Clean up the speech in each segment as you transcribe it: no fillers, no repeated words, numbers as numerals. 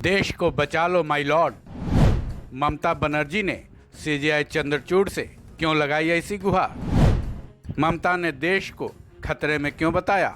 देश को बचा लो माय लॉर्ड। ममता बनर्जी ने सीजेआई चंद्रचूड़ से क्यों लगाई ऐसी गुहार? ममता ने देश को खतरे में क्यों बताया?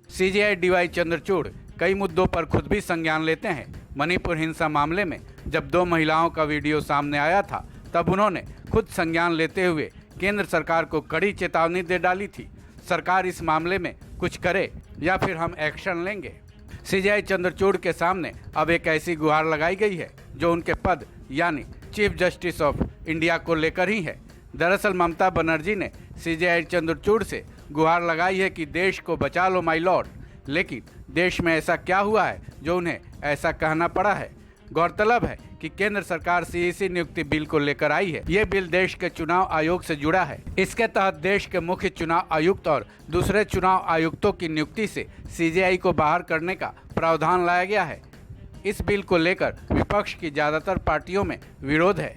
सीजेआई डीवाई चंद्रचूड़ कई मुद्दों पर खुद भी संज्ञान लेते हैं। मणिपुर हिंसा मामले में जब 2 महिलाओं का वीडियो सामने आया था, तब उन्होंने खुद संज्ञान लेते हुए केंद्र सरकार को कड़ी चेतावनी दे डाली थी, सरकार इस मामले में कुछ करे या फिर हम एक्शन लेंगे। सीजेआई चंद्रचूड़ के सामने अब एक ऐसी गुहार लगाई गई है जो उनके पद यानी चीफ जस्टिस ऑफ इंडिया को लेकर ही है। दरअसल ममता बनर्जी ने सीजेआई चंद्रचूड़ से गुहार लगाई है कि देश को बचा लो माय लॉर्ड। लेकिन देश में ऐसा क्या हुआ है जो उन्हें ऐसा कहना पड़ा है? गौरतलब है कि केंद्र सरकार सीईसी नियुक्ति बिल को लेकर आई है। ये बिल देश के चुनाव आयोग से जुड़ा है। इसके तहत देश के मुख्य चुनाव आयुक्त और दूसरे चुनाव आयुक्तों की नियुक्ति से सीजेआई को बाहर करने का प्रावधान लाया गया है। इस बिल को लेकर विपक्ष की ज्यादातर पार्टियों में विरोध है।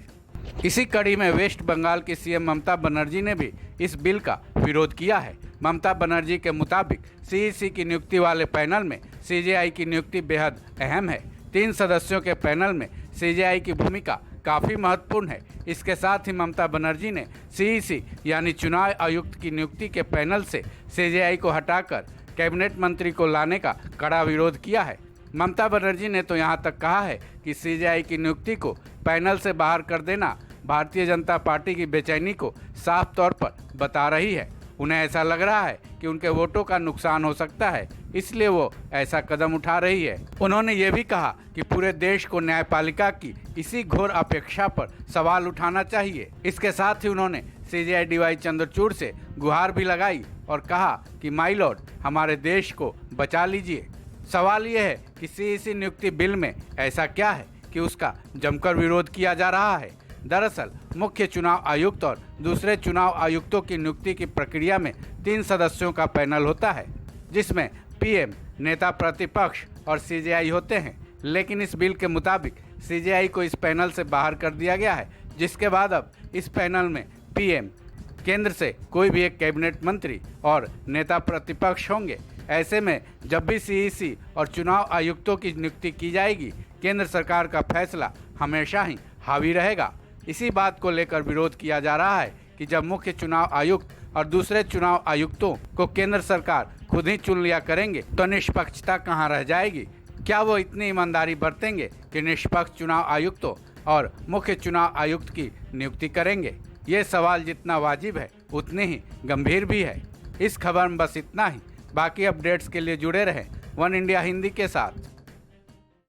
इसी कड़ी में वेस्ट बंगाल की सीएम ममता बनर्जी ने भी इस बिल का विरोध किया है। ममता बनर्जी के मुताबिक सीईसी की नियुक्ति वाले पैनल में सीजेआई की नियुक्ति बेहद अहम है। 3 सदस्यों के पैनल में सीजेआई की भूमिका काफ़ी महत्वपूर्ण है। इसके साथ ही ममता बनर्जी ने सीईसी यानी चुनाव आयुक्त की नियुक्ति के पैनल से सीजेआई को हटाकर कैबिनेट मंत्री को लाने का कड़ा विरोध किया है। ममता बनर्जी ने तो यहाँ तक कहा है कि सीजेआई की नियुक्ति को पैनल से बाहर कर देना भारतीय जनता पार्टी की बेचैनी को साफ तौर पर बता रही है। उन्हें ऐसा लग रहा है कि उनके वोटों का नुकसान हो सकता है, इसलिए वो ऐसा कदम उठा रही है। उन्होंने ये भी कहा कि पूरे देश को न्यायपालिका की इसी घोर अपेक्षा पर सवाल उठाना चाहिए। इसके साथ ही उन्होंने सीजेआई डीवाई चंद्रचूड़ से गुहार भी लगाई और कहा कि माय लॉर्ड, हमारे देश को बचा लीजिए। सवाल ये है कि सीईसी नियुक्ति बिल में ऐसा क्या है कि उसका जमकर विरोध किया जा रहा है। दरअसल मुख्य चुनाव आयुक्त और दूसरे चुनाव आयुक्तों की नियुक्ति की प्रक्रिया में 3 सदस्यों का पैनल होता है, जिसमें पीएम, नेता प्रतिपक्ष और सीजेआई होते हैं। लेकिन इस बिल के मुताबिक सीजेआई को इस पैनल से बाहर कर दिया गया है, जिसके बाद अब इस पैनल में पीएम, केंद्र से कोई भी एक कैबिनेट मंत्री और नेता प्रतिपक्ष होंगे। ऐसे में जब भी सीईसी और चुनाव आयुक्तों की नियुक्ति की जाएगी, केंद्र सरकार का फैसला हमेशा ही हावी रहेगा। इसी बात को लेकर विरोध किया जा रहा है कि जब मुख्य चुनाव आयुक्त और दूसरे चुनाव आयुक्तों को केंद्र सरकार खुद ही चुन लिया करेंगे तो निष्पक्षता कहां रह जाएगी? क्या वो इतनी ईमानदारी बरतेंगे कि निष्पक्ष चुनाव आयुक्तों और मुख्य चुनाव आयुक्त की नियुक्ति करेंगे? ये सवाल जितना वाजिब है उतने ही गंभीर भी है। इस खबर में बस इतना ही। बाकी अपडेट्स के लिए जुड़े रहें वन इंडिया हिंदी के साथ।